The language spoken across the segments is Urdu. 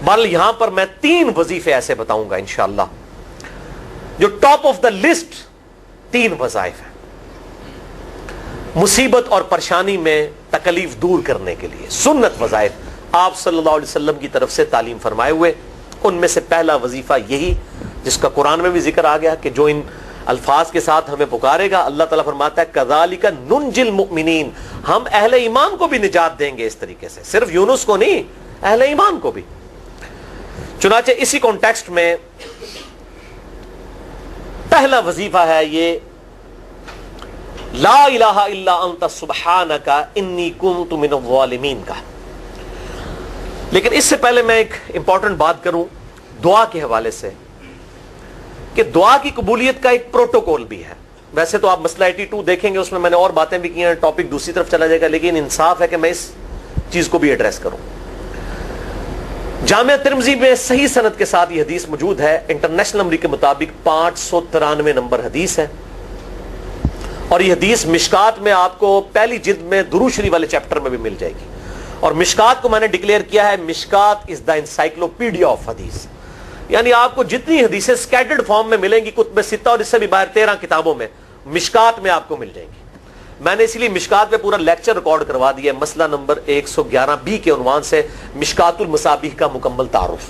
بل یہاں پر میں 3 وظیفے ایسے بتاؤں گا انشاءاللہ جو ٹاپ آف دا لسٹ 3 وظائف ہیں مصیبت اور پریشانی میں تکلیف دور کرنے کے لیے، سنت وظائف آپ صلی اللہ علیہ وسلم کی طرف سے تعلیم فرمائے ہوئے۔ ان میں سے پہلا وظیفہ یہی جس کا قرآن میں بھی ذکر آ گیا کہ جو ان الفاظ کے ساتھ ہمیں پکارے گا، اللہ تعالیٰ فرماتا ہے کذالک ننجی المؤمنین، ہم اہل ایمان کو بھی نجات دیں گے اس طریقے سے، صرف یونس کو نہیں، اہل ایمان کو بھی۔ چنانچہ اسی کانٹیکسٹ میں پہلا وظیفہ ہے یہ لا الہ الا انت سبحانک انی کنت من الظالمین کا۔ لیکن اس سے پہلے میں ایک امپورٹنٹ بات کروں دعا کے حوالے سے کہ دعا کی قبولیت کا ایک پروٹوکول بھی ہے۔ ویسے تو آپ مسئلہ 82 دیکھیں گے، اس میں میں نے اور باتیں بھی کی ہیں، ٹاپک دوسری طرف چلا جائے گا، لیکن انصاف ہے کہ میں اس چیز کو بھی ایڈریس کروں۔ جامعہ ترمذی میں صحیح سند کے ساتھ یہ حدیث موجود ہے، انٹرنیشنل نمبر کے مطابق 593 نمبر حدیث ہے، اور یہ حدیث مشکات میں آپ کو پہلی جلد میں درود شریف والے چیپٹر میں بھی مل جائے گی۔ اور مشکات کو میں نے ڈکلیئر کیا ہے مشکات از دا انسائکلوپیڈیا آف حدیث، یعنی آپ کو جتنی حدیثیں سکیٹرڈ فارم میں ملیں گی کتب ستہ اور اس سے بھی باہر 13 کتابوں میں، مشکات میں آپ کو مل جائیں گی۔ میں نے اسی لیے مشکات پہ پورا لیکچر ریکارڈ کروا دیا ہے، مسئلہ نمبر 111B کے عنوان سے مشکات المصابیح کا مکمل تعارف،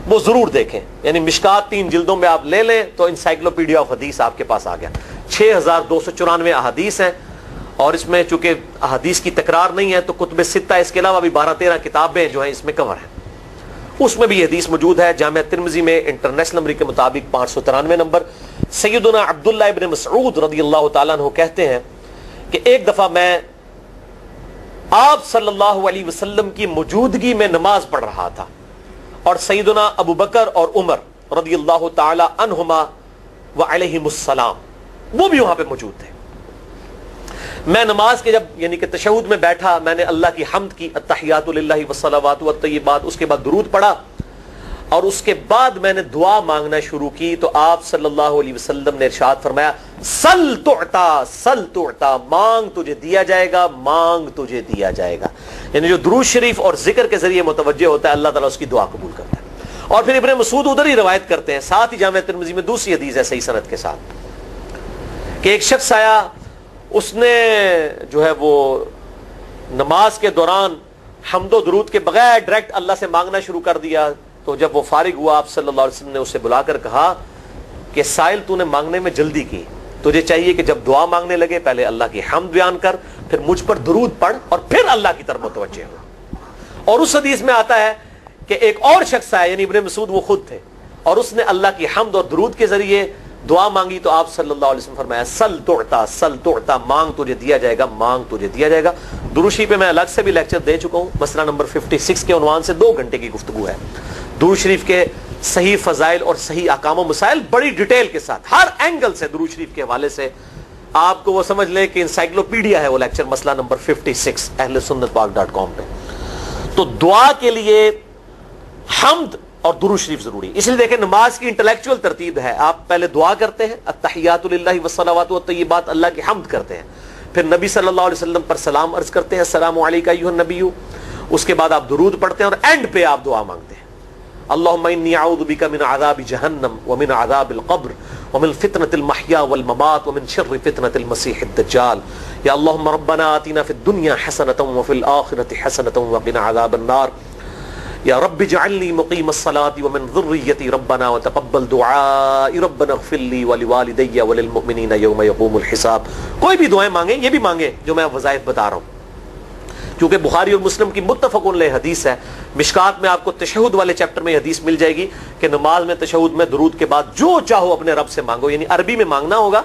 وہ ضرور دیکھیں۔ یعنی مشکات 3 جلدوں میں آپ لے لیں تو انسائکلوپیڈیا آف حدیث آپ کے پاس آ گیا۔ 6294 احادیث ہیں، اور اس میں چونکہ احادیث کی تکرار نہیں ہے تو کتب ستہ اس کے علاوہ بھی 12-13 کتابیں جو ہیں اس میں کور ہیں، اس میں بھی یہ حدیث موجود ہے۔ جامعہ ترمذی میں انٹرنیشنل نمبر کے مطابق 593 نمبر۔ سیدنا عبداللہ ابن مسعود رضی اللہ تعالیٰ عنہ کہتے ہیں کہ ایک دفعہ میں آپ صلی اللہ علیہ وسلم کی موجودگی میں نماز پڑھ رہا تھا، اور سیدنا ابو بکر اور عمر رضی اللہ تعالی عنہما وعلیہم السلام وہ بھی وہاں پہ موجود تھے۔ میں نماز کے جب یعنی کہ تشہد میں بیٹھا، میں نے اللہ کی حمد کی، التحیات للہ والصلوات والطیبات، اس کے بعد درود پڑھا، اور اس کے بعد میں نے دعا مانگنا شروع کی تو آپ صلی اللہ علیہ وسلم نے ارشاد فرمایا سل تعطا سل تعطا، مانگ تجھے دیا جائے گا، مانگ تجھے دیا جائے گا۔ یعنی جو درود شریف اور ذکر کے ذریعے متوجہ ہوتا ہے اللہ تعالیٰ اس کی دعا قبول کرتا ہے۔ اور پھر ابن مسعود ادھر ہی روایت کرتے ہیں، ساتھ ہی جامعہ ترمذی میں دوسری حدیث ہے صحیح سند کے ساتھ کہ ایک شخص آیا، اس نے جو ہے وہ نماز کے دوران حمد و درود کے بغیر ڈائریکٹ اللہ سے مانگنا شروع کر دیا۔ تو جب وہ فارغ ہوا آپ صلی اللہ علیہ وسلم نے اسے بلا کر کہا کہ سائل تو نے مانگنے میں جلدی کی، تجھے چاہیے کہ جب دعا مانگنے لگے پہلے اللہ کی حمد بیان کر، پھر مجھ پر درود پڑھ، اور پھر اللہ کی طرف متوجہ ہو۔ اور اس حدیث میں آتا ہے کہ ایک اور شخص آیا، یعنی ابن مسعود وہ خود تھے، اور اس نے اللہ کی حمد اور درود کے ذریعے دعا مانگی تو آپ صلی اللہ علیہ وسلم فرمایا سل تعطا، مانگ تجھے دیا جائے گا، مانگ تجھے دیا جائے گا۔ درود شریف پہ میں الگ سے بھی لیکچر دے چکا ہوں، مسئلہ نمبر 56 کے عنوان سے 2 گھنٹے کی گفتگو ہے۔ درود شریف کے صحیح فضائل اور صحیح احکام و مسائل بڑی ڈیٹیل کے ساتھ ہر اینگل سے درود شریف کے حوالے سے آپ کو وہ سمجھ لیں کہ انسائکلوپیڈیا ہے وہ لیکچر، مسئلہ نمبر 56 اہل سنت پاک.com پہ۔ تو دعا کے لیے حمد اور درود شریف ضروری، اس لیے دیکھیں نماز کی انٹلیکچوئل ترتیب ہے، آپ پہلے دعا کرتے ہیں التحیات للہ والصلوات والطیبات، اللہ کی حمد کرتے ہیں، پھر نبی صلی اللہ علیہ وسلم پر سلام عرض کرتے ہیں السلام علیکہ ایھا النبی، اس کے بعد آپ درود پڑھتے ہیں، اور اینڈ پہ آپ دعا مانگتے ہیں اللہم انی اعوذ بک من عذاب جہنم ومن عذاب القبر ومن فتنة المحیا والممات ومن شر فتنة المسیح الدجال، یا اللہم ربنا آتنا فی الدنیا حسنة وفی الآخرة حسنة وقنا عذاب النار، یا رب اجعلنی مقیم الصلاة ومن ذریتی ربنا وتقبل دعائی ربنا اغفر لی ولوالدی وللمؤمنین یوم یقوم الحساب۔ کوئی بھی دعائیں مانگیں، یہ بھی مانگیں جو میں وظائف بتا رہا ہوں، کیونکہ بخاری اور مسلم کی متفق علیہ حدیث ہے۔ مشکات میں آپ کو تشہد والے چیپٹر میں حدیث مل جائے گی کہ نماز میں تشہد میں درود کے بعد جو چاہو اپنے رب سے مانگو، یعنی عربی میں مانگنا ہوگا،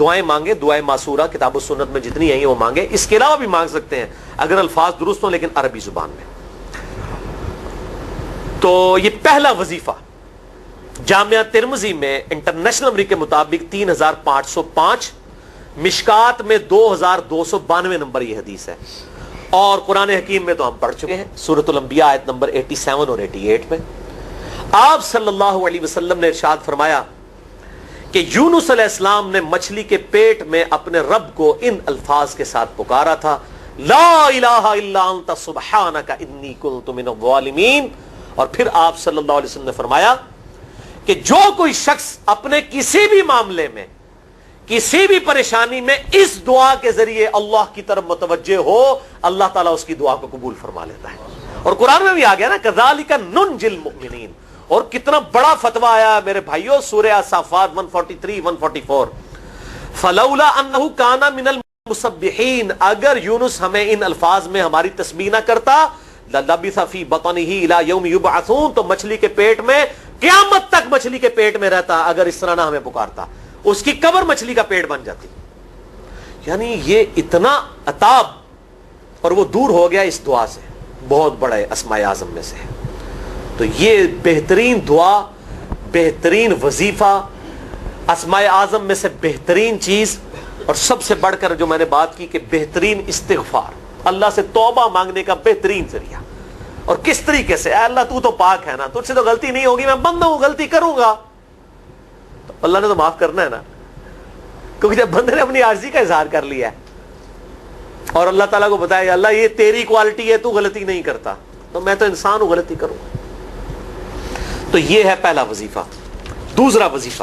دعائیں مانگے، دعائیں معصورہ کتاب و سنت میں جتنی ہیں وہ مانگے، اس کے علاوہ بھی مانگ سکتے ہیں اگر الفاظ درست ہوں لیکن عربی زبان میں۔ تو یہ پہلا وظیفہ جامعہ ترمذی میں انٹرنیشنل نمبر کے مطابق 3505، مشکات میں 2292 نمبر یہ حدیث ہے، اور قرآن حکیم میں تو ہم پڑھ چکے ہیں سورۃ الانبیاء آیت نمبر 87 اور 88 میں آپ صلی اللہ علیہ وسلم نے ارشاد فرمایا کہ یونس علیہ السلام نے مچھلی کے پیٹ میں اپنے رب کو ان الفاظ کے ساتھ پکارا تھا لا الہ الا انت سبحانک انی کنت من الظالمین، اور پھر آپ صلی اللہ علیہ وسلم نے فرمایا کہ جو کوئی شخص اپنے کسی بھی معاملے میں کسی بھی پریشانی میں اس دعا کے ذریعے اللہ کی طرف متوجہ ہو, اللہ تعالیٰ اس کی دعا کو قبول فرما لیتا ہے. اور قرآن میں بھی آ گیا نا کذالک ننجی المؤمنین. اور کتنا بڑا فتویٰ آیا میرے بھائیوں, سورہ الصافات 143 144, فلولا انہ کان من المسبحین, اگر یونس ہمیں ان الفاظ میں ہماری تسبیح نہ کرتا, للبث فی بطنہ الی یوم یبعثون, تو مچھلی کے پیٹ میں قیامت تک مچھلی کے پیٹ میں رہتا اگر اس طرح نہ ہمیں پکارتا, اس کی قبر مچھلی کا پیٹ بن جاتی. یعنی یہ اتنا عطاب, اور وہ دور ہو گیا اس دعا سے, بہت بڑے اسماء اعظم میں سے ہے. تو یہ بہترین دعا, بہترین وظیفہ, اسماء اعظم میں سے بہترین چیز, اور سب سے بڑھ کر جو میں نے بات کی کہ بہترین استغفار, اللہ سے توبہ مانگنے کا بہترین ذریعہ. اور کس طریقے سے, اے اللہ تو تو پاک ہے نا, تجھ سے تو غلطی نہیں ہوگی, میں بندہ ہوں, غلطی کروں گا, تو اللہ نے تو معاف کرنا ہے نا, کیونکہ جب بندے نے اپنی عاجزی کا اظہار کر لیا ہے اور اللہ تعالیٰ کو بتایا اللہ یہ تیری کوالٹی ہے, تو غلطی نہیں کرتا, تو میں تو انسان ہوں, غلطی کروں. تو یہ ہے پہلا وظیفہ. دوسرا وظیفہ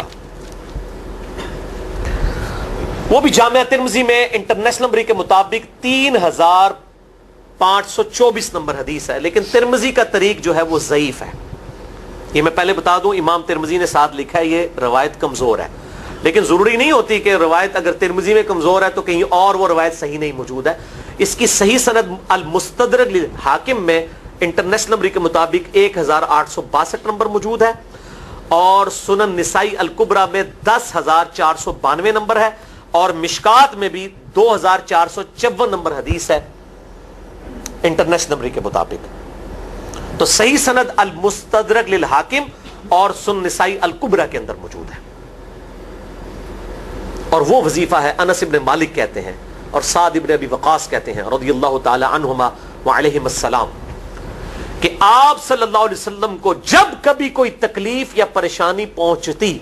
وہ بھی جامعہ ترمذی میں انٹرنیشنل نمبر کے مطابق 3524 نمبر حدیث ہے, لیکن ترمذی کا طریق جو ہے وہ ضعیف ہے. یہ میں پہلے بتا دوں, امام ترمذی نے ساتھ لکھا ہے یہ روایت کمزور ہے, لیکن ضروری نہیں ہوتی کہ روایت اگر ترمذی میں کمزور ہے تو کہیں اور وہ روایت صحیح نہیں موجود ہے. اس کی صحیح سند المستدرک للحاکم میں انٹرنیشنل نمبر کے مطابق 1862 نمبر موجود ہے, اور سنن نسائی الکبریٰ میں 10492 نمبر ہے, اور مشکات میں بھی 2454 نمبر حدیث ہے انٹرنیشنل نمبر کے مطابق. تو صحیح سند المستدرک للحاکم اور سنن نسائی الکبریٰ کے اندر موجود ہے. اور وہ وظیفہ ہے انس ابن مالک کہتے ہیں اور سعد ابن ابی وقاص کہتے ہیں رضی اللہ تعالی عنہما وعلیہم السلام, کہ آپ صلی اللہ علیہ وسلم کو جب کبھی کوئی تکلیف یا پریشانی پہنچتی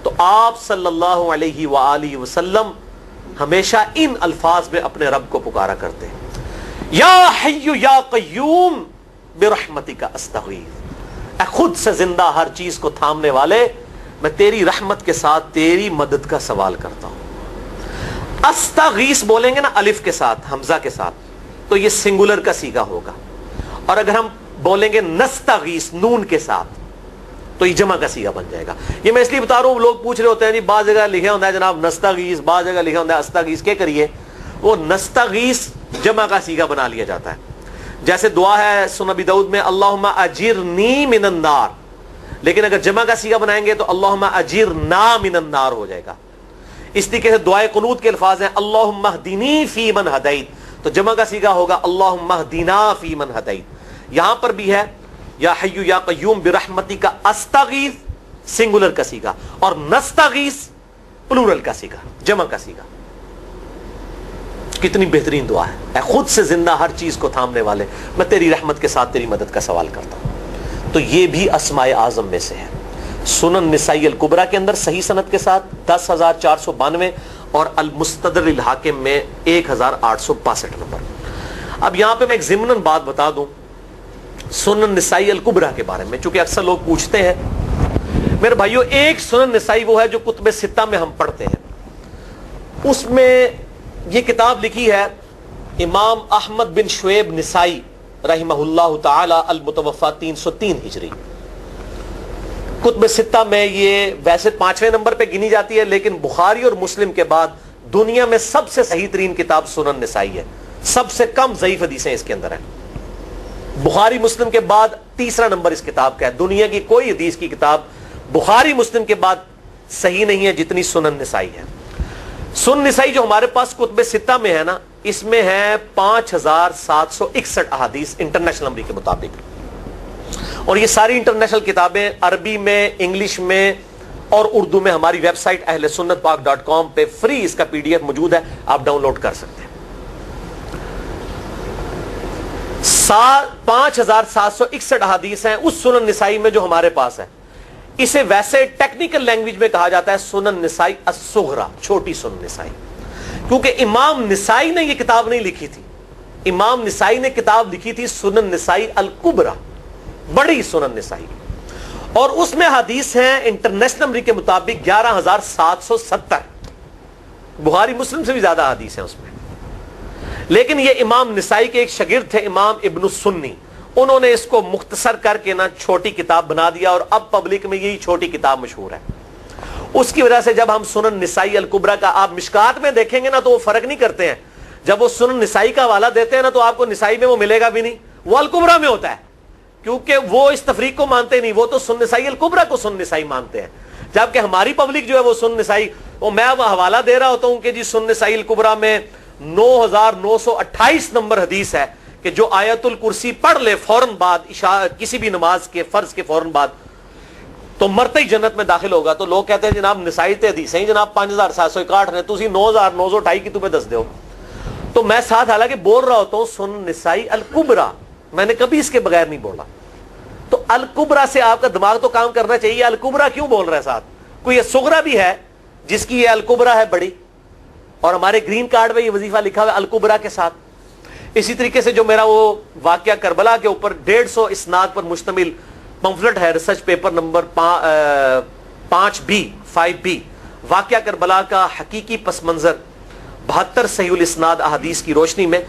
تو آپ صلی اللہ علیہ وآلہ وسلم ہمیشہ ان الفاظ میں اپنے رب کو پکارا کرتے ہیں, یا حی یا قیوم برحمتک استغیث, اے خود سے زندہ ہر چیز کو تھامنے والے, میں تیری رحمت کے ساتھ تیری مدد کا سوال کرتا ہوں. استغیث بولیں گے نا الف کے ساتھ, حمزہ کے ساتھ, تو یہ سنگولر کا صیغہ ہوگا, اور اگر ہم بولیں گے نستغیث نون کے ساتھ تو یہ جمع کا صیغہ بن جائے گا. یہ میں اس لیے بتا رہا ہوں, لوگ پوچھ رہے ہوتے ہیں جی بعض جگہ لکھا ہوتا ہے جناب نستغیث, بعض جگہ لکھا ہوتا ہے استغیث, کیا کریے, وہ نستغیث جمع کا صیغہ بنا لیا جاتا ہے. جیسے دعا ہے سنن ابی داؤد میں اللہم اجرنی من النار, لیکن اگر جمع کا صیغہ بنائیں گے تو اللہم اجرنا من النار ہو جائے گا. اس طریقے سے دعائے قنوت کے الفاظ ہیں اللہم اہدنی فی من ہدیت, تو جمع کا صیغہ ہوگا اللہم اہدنا فی من ہدیت. یہاں پر بھی ہے یا حی یا قیوم برحمتک استغیث سنگولر کا صیغہ, اور نستغیث پلورل کا صیغہ, جمع کا صیغہ. کتنی بہترین دعا ہے, اے خود سے زندہ ہر چیز کو تھامنے والے, میں تیری رحمت کے ساتھ تیری مدد کا سوال کرتا ہوں. تو یہ بھی اسماء اعظم میں سے ہے. سنن نسائی الکبریٰ کے اندر صحیح سند کے ساتھ 10492 اور المستدرک للحاکم میں 1862 نمبر. اب یہاں پہ میں ایک ضمناً بات بتا دوں سنن نسائی الکبریٰ کے بارے میں, چونکہ اکثر لوگ پوچھتے ہیں. میرے بھائیوں, ایک سنن نسائی وہ ہے جو کتب ستہ میں ہم پڑھتے ہیں, اس میں یہ کتاب لکھی ہے امام احمد بن شعیب نسائی رحمہ اللہ تعالی المتوفی 303 ہجری. کتب ستہ میں یہ ویسے 5ویں نمبر پہ گنی جاتی ہے, لیکن بخاری اور مسلم کے بعد دنیا میں سب سے صحیح ترین کتاب سنن نسائی ہے. سب سے کم ضعیف حدیثیں اس کے اندر ہیں. بخاری مسلم کے بعد تیسرا نمبر اس کتاب کا ہے. دنیا کی کوئی حدیث کی کتاب بخاری مسلم کے بعد صحیح نہیں ہے جتنی سنن نسائی ہے. سنن نسائی جو ہمارے پاس کتب ستہ میں ہے نا, اس میں ہے 5761 احادیث انٹرنیشنل نمبر کے مطابق, اور یہ ساری انٹرنیشنل کتابیں عربی میں, انگلش میں اور اردو میں ہماری ویب سائٹ اہل سنت پاک.com پہ فری اس کا PDF موجود ہے, آپ ڈاؤن لوڈ کر سکتے ہیں. 5761 احادیث ہیں اس سنن نسائی میں جو ہمارے پاس ہے. اسے ویسے ٹیکنیکل لینگویج میں کہا جاتا ہے سنن نسائی الصغریٰ, چھوٹی سنن نسائی, کیونکہ امام نسائی نے یہ کتاب نہیں لکھی تھی. امام نسائی نے کتاب لکھی تھی سنن نسائی الکبریٰ, بڑی سنن نسائی، اور اس میں حدیث ہیں انٹرنیشنل نمبر کے مطابق 11,770، بخاری مسلم سے بھی زیادہ حدیث ہیں اس میں. لیکن یہ امام نسائی کے ایک شاگرد تھے امام ابن السنی، انہوں نے اس کو مختصر کر کے نا چھوٹی کتاب بنا دیا، اور اب پبلک میں یہی چھوٹی کتاب مشہور ہے. اس کی وجہ سے جب ہم سنن نسائی الکبریٰ کا آپ مشکات میں دیکھیں گے نا تو وہ فرق نہیں کرتے ہیں. جب وہ سنن نسائی کا حوالہ دیتے ہیں نا تو آپ کو نسائی میں وہ ملے گا بھی نہیں، وہ الکبریٰ میں ہوتا ہے، کیونکہ وہ اس تفریق کو مانتے نہیں، وہ تو سنن نسائی الکبریٰ کو سنن نسائی مانتے ہیں. جبکہ ہماری پبلک جو ہے وہ سنن نسائی، وہ میں اب حوالہ دے رہا ہوتا ہوں کہ جی سنن نسائی الکبریٰ میں 9,928 نمبر حدیث ہے کہ جو آیت الکرسی پڑھ لے فوراً بعد کسی بھی نماز کے فرض کے فوراً بعد تو مرتے ہی جنت میں داخل ہوگا. تو لوگ کہتے ہیں جناب نسائی تے حدیث ہیں جناب 5,761 نے، تسی 9,928 کی تمہیں دس دیو. تو میں ساتھ حالانکہ بول رہا ہوتا ہوں سنن نسائی الکبریٰ، میں نے کبھی اس کے بغیر نہیں بولا. تو الکبریٰ سے آپ کا دماغ تو کام کرنا چاہیے، الکبریٰ کیوں بول رہا ہے ساتھ؟ کوئی یہ صغریٰ بھی ہے جس کی یہ الکبریٰ ہے بڑی، اور ہمارے گرین کارڈ میں یہ وظیفہ لکھا ہوا ہے الکبریٰ کے ساتھ. اسی طریقے سے جو میرا وہ واقعہ کربلا کے اوپر 150 اسناد پر مشتمل پمفلٹ ہے، ریسرچ پیپر نمبر 5B واقعہ کربلا کا حقیقی پس منظر 72 صحیح الاسناد احادیث کی روشنی میں.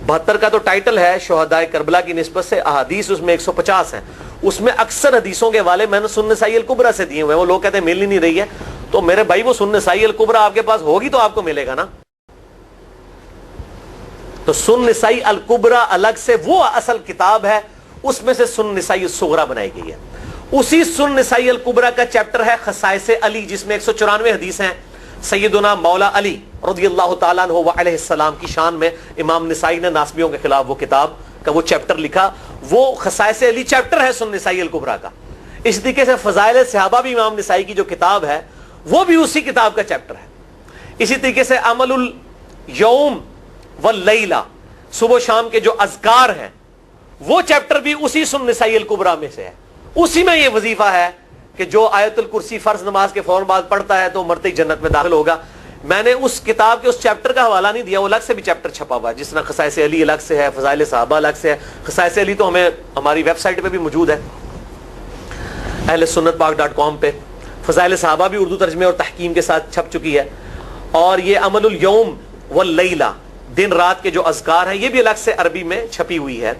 72 کا تو ٹائٹل ہے شہدائے کربلا کی نسبت سے، احادیث اس میں 150 ہیں. اس میں اکثر حدیثوں کے حوالے میں نے سنن نسائی الکبریٰ سے دیے ہوئے ہیں. وہ لوگ کہتے ہیں مل ہی نہیں رہی ہے، تو میرے بھائی وہ سنن نسائی الکبریٰ آپ کے پاس ہوگی تو آپ کو ملے گا نا. تو سنن نسائی الکبریٰ الگ سے وہ اصل کتاب ہے، اس میں سے سنن نسائی الصغریٰ بنائی گئی ہے. اسی سنن نسائی الکبریٰ کا چیپٹر ہے خصائص علی، جس میں 194 حدیث ہیں سیدنا مولا علی رضی اللہ تعالیٰ عنہ علیہ السلام کی شان میں. امام نسائی نے ناسبیوں کے خلاف وہ کتاب کا وہ چیپٹر لکھا، وہ خصائص علی چیپٹر ہے سنن نسائی الکبریٰ کا. اس طریقے سے فضائل صحابہ بھی امام نسائی کی جو کتاب ہے وہ بھی اسی کتاب کا چیپٹر ہے. اسی طریقے سے عمل الیوم واللیلہ، صبح و شام کے جو اذکار ہیں وہ چیپٹر بھی اسی سنن نسائی الکبریٰ میں سے ہے. اسی میں یہ وظیفہ ہے کہ جو آیت الکرسی فرض نماز کے فوراً بعد پڑھتا ہے تو مرتے ہی جنت میں داخل ہوگا. میں نے اس کتاب کے اس چیپٹر کا حوالہ نہیں دیا، وہ الگ سے بھی چیپٹر چھپا ہوا ہے، جس طرح خصائص علی الگ سے ہے، فضائل صحابہ الگ سے ہے. خصائص علی تو ہمیں ہماری ویب سائٹ پہ بھی موجود ہے اہل سنت پاک.com پہ. فضائل صحابہ بھی اردو ترجمے اور تحکیم کے ساتھ چھپ چکی ہے. اور یہ عمل الیوم واللیلہ، دن رات کے جو اذکار ہیں، یہ بھی الگ سے عربی میں چھپی ہوئی ہے.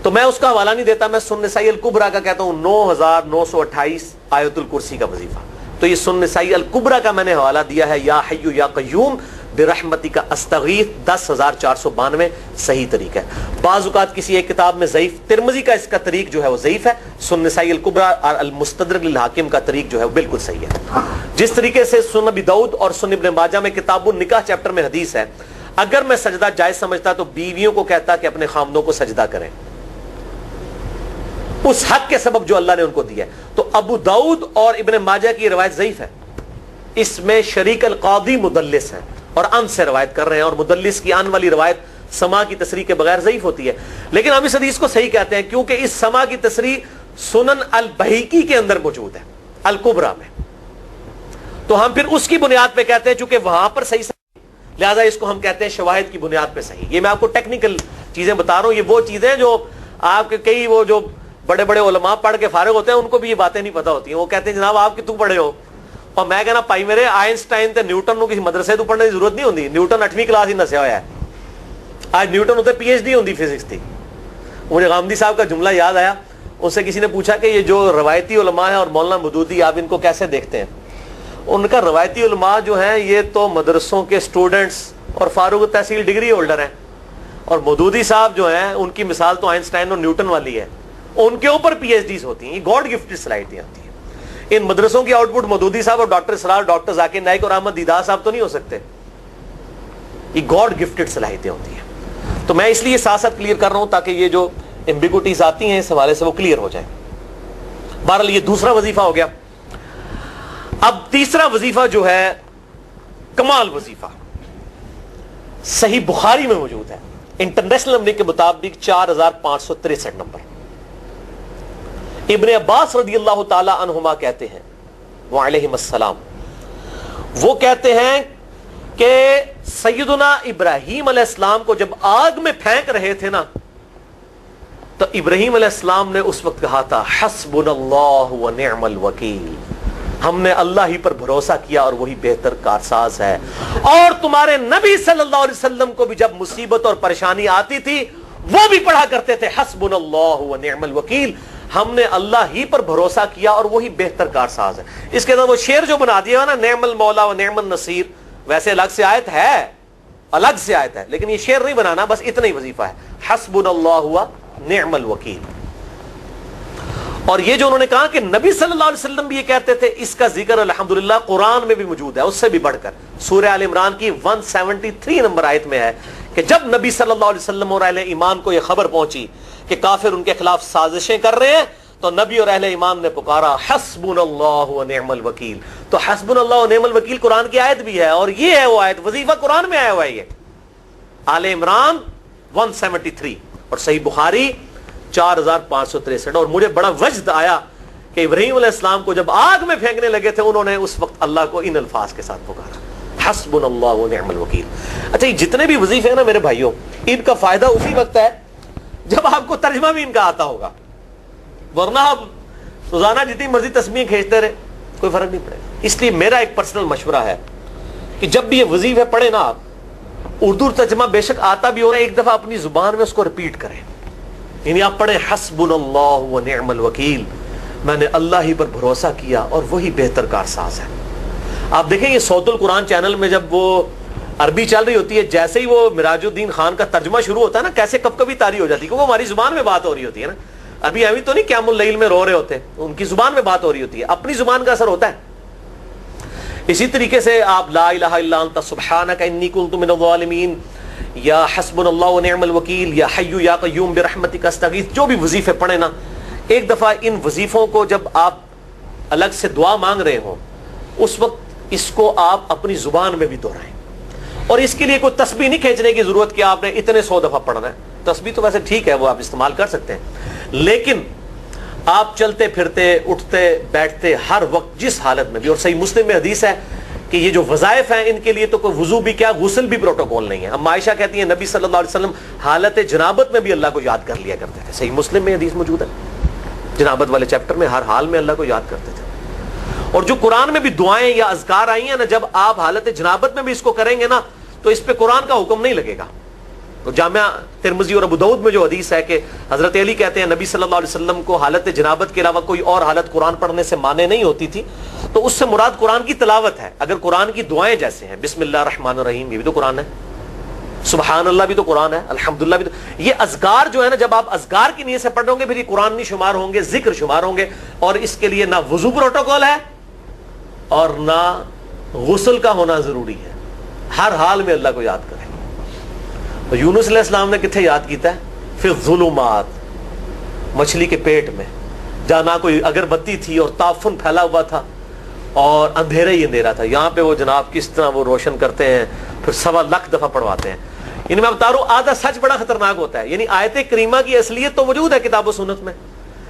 تو میں اس کا حوالہ نہیں دیتا، میں سنن نسائی الکبریٰ کا کہتا ہوں 9,928 آیت الکرسی کا وظیفہ. تو یہ سنن نسائی الکبریٰ کا میں نے حوالہ دیا ہے، یا حی یا قیوم برحمتک استغیث 10,492 صحیح طریق ہے. بعض اوقات کسی ایک کتاب میں ضعیف، ترمذی کا اس کا طریق جو ہے وہ ضعیف ہے. سنن نسائی الکبریٰ اور المستدرک للحاکم کا طریق جو ہے وہ بالکل صحیح ہے. جس طریقے سے سنن ابی داؤد اور سنن ابن ماجہ میں کتاب النکاح چیپٹر میں حدیث ہے، اگر میں سجدہ جائز سمجھتا تو بیویوں کو کہتا کہ اپنے خامدوں کو سجدہ کریں اس حق کے سبب جو اللہ نے ان کو دیا ہے. تو ابو داؤد اور ابن ماجہ کی روایت ضعیف ہے، اس میں شریک القاضی مدلس ہیں اور ان سے روایت کر رہے ہیں، اور مدلس کی ان والی روایت سما کی تصریح کے بغیر ضعیف ہوتی ہے. لیکن ہم اس حدیث کو صحیح کہتے ہیں کیونکہ اس سما کی تصریح سنن البہیقی کے اندر موجود ہے الکبریٰ میں. تو ہم پھر اس کی بنیاد پہ کہتے ہیں چونکہ وہاں پر صحیح، لہذا اس کو ہم کہتے ہیں شواہد کی بنیاد پہ صحیح. یہ میں آپ کو ٹیکنیکل چیزیں بتا رہا ہوں، یہ وہ چیزیں جو آپ کے کئی وہ جو بڑے بڑے علماء پڑھ کے فارغ ہوتے ہیں ان کو بھی یہ باتیں نہیں پتہ ہوتی ہیں. وہ کہتے ہیں جناب آپ کی تو پڑھے ہو، اور میں کہنا پائی میرے آئنسٹائن تے نیوٹن کو کسی مدرسے تو پڑھنے کی ضرورت نہیں ہوتی. نیوٹن 8ویں کلاس ہی نسیا ہوا ہے، آج نیوٹن ہوتے PhD ہوتی فزکس تھی. مجھے غامدی صاحب کا جملہ یاد آیا، اس سے کسی نے پوچھا کہ یہ جو روایتی علماء ہیں اور مولانا مودودی آپ ان کو کیسے دیکھتے ہیں؟ ان کا روایتی علماء جو ہیں یہ تو مدرسوں کے اسٹوڈنٹس اور فاروق تحصیل ڈگری ہولڈر ہیں، اور مودودی صاحب جو ہیں ان کی مثال تو آئنسٹائن اور نیوٹن والی ہے، ان کے اوپر PhDs ہوتی ہیں. یہ گاڈ گفٹڈ صلاحیتیں ہوتی ہیں. ان مدرسوں کی آؤٹ پٹ مودودی صاحب اور ڈاکٹر اسرار، ڈاکٹر ذاکر نائک اور احمد دیدار صاحب تو نہیں ہو سکتے. یہ گاڈ گفٹڈ صلاحیتیں ہوتی ہیں. تو میں اس لیے ساتھ ساتھ کلیئر کر رہا ہوں تاکہ یہ جو ایمبیگوٹیز آتی ہیں اس حوالے سے وہ کلیئر ہو جائے. بہرحال یہ دوسرا وظیفہ ہو گیا. اب تیسرا وظیفہ جو ہے کمال وظیفہ، صحیح بخاری میں موجود ہے، انٹرنیشنل نمبر کے مطابق 4,563 نمبر. ابن عباس رضی اللہ تعالی عنہما کہتے ہیں وعلیہم السلام، وہ کہتے ہیں کہ سیدنا ابراہیم علیہ السلام کو جب آگ میں پھینک رہے تھے نا تو ابراہیم علیہ السلام نے اس وقت کہا تھا حسبنا اللہ و نعم الوکیل، ہم نے اللہ ہی پر بھروسہ کیا اور وہی بہتر کارساز ہے. اور تمہارے نبی صلی اللہ علیہ وسلم کو بھی جب مصیبت اور پریشانی آتی تھی وہ بھی پڑھا کرتے تھے حسبنا اللہ و نعم الوکیل، ہم نے اللہ ہی پر بھروسہ کیا اور وہی بہتر کارساز ہے. اس کے بعد وہ شعر جو بنا دیا نا نعم المولا و نعم النصیر، ویسے الگ سے آیت ہے، الگ سے آیت ہے، لیکن یہ شعر نہیں بنانا، بس اتنا ہی وظیفہ ہے حسبنا اللہ و نعم الوکیل. اور یہ جو انہوں نے کہا کہ نبی صلی اللہ علیہ وسلم بھی یہ کہتے تھے، اس کا ذکر الحمدللہ قرآن میں بھی موجود ہے، اس سے بھی بڑھ کر سورہ آل عمران کی 173 نمبر آیت میں ہے کہ جب نبی صلی اللہ علیہ وسلم اور اہل ایمان کو یہ خبر پہنچی کہ کافر ان کے خلاف سازشیں کر رہے ہیں، تو نبی اور اہل ایمان نے پکارا حسبنا اللہ و نعم الوکیل. تو حسبنا اللہ و نعم الوکیل قرآن کی آیت بھی ہے، اور یہ ہے وہ آیت، وظیفہ قرآن میں آیا ہوا ہے یہ آل عمران 173 اور صحیح بخاری 4563. اور مجھے بڑا وجد آیا کہ ابراہیم علیہ السلام کو جب آگ میں پھینکنے لگے تھے انہوں نے اس وقت اللہ کو ان الفاظ کے ساتھ پکارا حسبنا اللہ و نعم الوکیل. اچھا یہ جتنے بھی وظیفے ہیں نا میرے بھائیوں، ان کا فائدہ اسی وقت ہے جب آپ کو ترجمہ بھی ان کا آتا ہوگا، ورنہ آپ روزانہ جتنی مرضی تسبیح کھینچتے رہے کوئی فرق نہیں پڑے گا. اس لیے میرا ایک پرسنل مشورہ ہے کہ جب بھی یہ وظیفے پڑھے نا آپ، اردو ترجمہ بے شک آتا بھی ہو رہا ہے، ایک دفعہ اپنی زبان میں اس کو ریپیٹ کریں. یعنی آپ پڑھیں حسبنا اللہ و نعم الوکیل، میں نے اللہ ہی پر بھروسہ کیا اور وہی بہتر کارساز ہے. آپ دیکھیں یہ صوت القرآن چینل میں جب وہ عربی چل رہی ہوتی ہے، جیسے ہی وہ مراج الدین خان کا ترجمہ شروع ہوتا ہے نا، کیسے کب کبھی تاری ہو جاتی ہے، کیونکہ ہماری زبان میں بات ہو رہی ہوتی ہے نا. ابھی تو نہیں قیام اللیل میں رو رہے ہوتے، ان کی زبان میں بات ہو رہی ہوتی ہے، اپنی زبان کا اثر ہوتا ہے. اسی طریقے سے آپ لا الہ الا انت سبحانک انی کنت من الظالمین، یا حسبنا اللہ و نعم الوکیل، یا حی یا قیوم برحمتک استغیث، جو بھی وظیفے پڑھیں نا، ایک دفعہ ان وظیفوں کو جب آپ الگ سے دعا مانگ رہے ہوں اس وقت اس کو آپ اپنی زبان میں بھی دہرائیں. اور اس کے لیے کوئی تسبیح نہیں کھینچنے کی ضرورت کہ آپ نے اتنے 100 دفعہ پڑھنا ہے. تسبیح تو ویسے ٹھیک ہے، وہ آپ استعمال کر سکتے ہیں، لیکن آپ چلتے پھرتے اٹھتے بیٹھتے ہر وقت جس حالت میں بھی، اور صحیح مسلم میں حدیث ہے کہ یہ جو وظائف ہیں ان کے لیے تو کوئی وضو بھی کیا غسل بھی پروٹوکول نہیں ہے. اب عائشہ کہتی ہیں نبی صلی اللہ علیہ وسلم حالت جنابت میں بھی اللہ کو یاد کر لیا کرتے تھے. صحیح مسلم میں حدیث موجود ہے، جنابت والے چیپٹر میں ہر حال میں اللہ کو یاد کرتے تھے. اور جو قرآن میں بھی دعائیں یا اذکار آئی ہیں نا، جب آپ حالت جنابت میں بھی اس کو کریں گے نا تو اس پہ قرآن کا حکم نہیں لگے گا. تو جامعہ ترمذی اور ابو داؤد میں جو حدیث ہے کہ حضرت علی کہتے ہیں نبی صلی اللہ علیہ وسلم کو حالت جنابت کے علاوہ کوئی اور حالت قرآن پڑھنے سے مانے نہیں ہوتی تھی، تو اس سے مراد قرآن کی تلاوت ہے. اگر قرآن کی دعائیں جیسے ہیں بسم اللہ الرحمن الرحیم، یہ بھی تو قرآن ہے، سبحان اللہ بھی تو قرآن ہے، الحمدللہ بھی تو، یہ اذکار جو ہے نا جب آپ اذکار کی نیت سے پڑھ رہے ہوں گے پھر یہ قرآن نہیں شمار ہوں گے، ذکر شمار ہوں گے. اور اس کے لیے نہ وضو پروٹوکول ہے اور نہ غسل کا ہونا ضروری ہے، ہر حال میں اللہ کو یاد کریں. تو یونس علیہ السلام نے کتنے یاد کیتا ہے؟ پھر الظلمات، مچھلی کے پیٹ میں، جہاں نہ کوئی اگربتی تھی اور تعفن پھیلا ہوا تھا اور اندھیرا ہی اندھیرا تھا. یہاں پہ وہ جناب کس طرح وہ روشن کرتے ہیں، پھر 1.25 لاکھ دفعہ پڑھواتے ہیں. یعنی میں بتا رہا ہوں آدھا سچ بڑا خطرناک ہوتا ہے. یعنی آیت کریمہ کی اصلیت تو موجود ہے کتاب و سنت میں،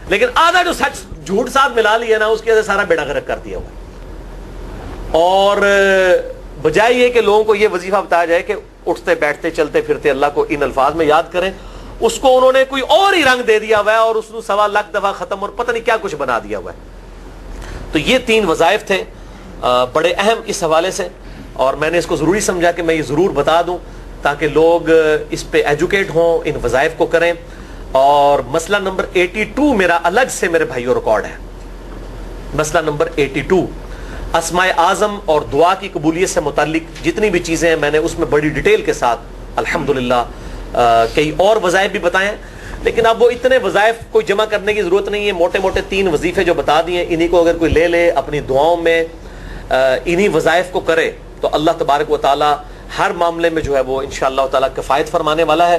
لیکن آدھا جو سچ جھوٹ ساتھ ملا لیا نا اس کی وجہ سے سارا بیڑا غرق کر دیا ہوا. اور بجائے یہ کہ لوگوں کو یہ وظیفہ بتایا جائے کہ اٹھتے بیٹھتے چلتے پھرتے اللہ کو ان الفاظ میں یاد کریں، اس کو انہوں نے کوئی اور ہی رنگ دے دیا ہوا ہے اور اس نے 1.25 لاکھ دفعہ ختم اور پتہ نہیں کیا کچھ بنا دیا ہوا ہے. تو یہ 3 وظائف تھے بڑے اہم اس حوالے سے، اور میں نے اس کو ضروری سمجھا کہ میں یہ ضرور بتا دوں تاکہ لوگ اس پہ ایجوکیٹ ہوں، ان وظائف کو کریں. اور مسئلہ نمبر 82 میرا الگ سے میرے بھائیوں ریکارڈ ہے. مسئلہ نمبر 82 اسماء اعظم اور دعا کی قبولیت سے متعلق جتنی بھی چیزیں ہیں میں نے اس میں بڑی ڈیٹیل کے ساتھ الحمدللہ کئی اور وظائف بھی بتائے ہیں، لیکن اب وہ اتنے وظائف کوئی جمع کرنے کی ضرورت نہیں ہے. موٹے موٹے 3 وظیفے جو بتا دیے انہی کو اگر کوئی لے لے اپنی دعاؤں میں انہی وظائف کو کرے تو اللہ تبارک و تعالی ہر معاملے میں جو ہے وہ انشاءاللہ تعالی کفایت فرمانے والا ہے.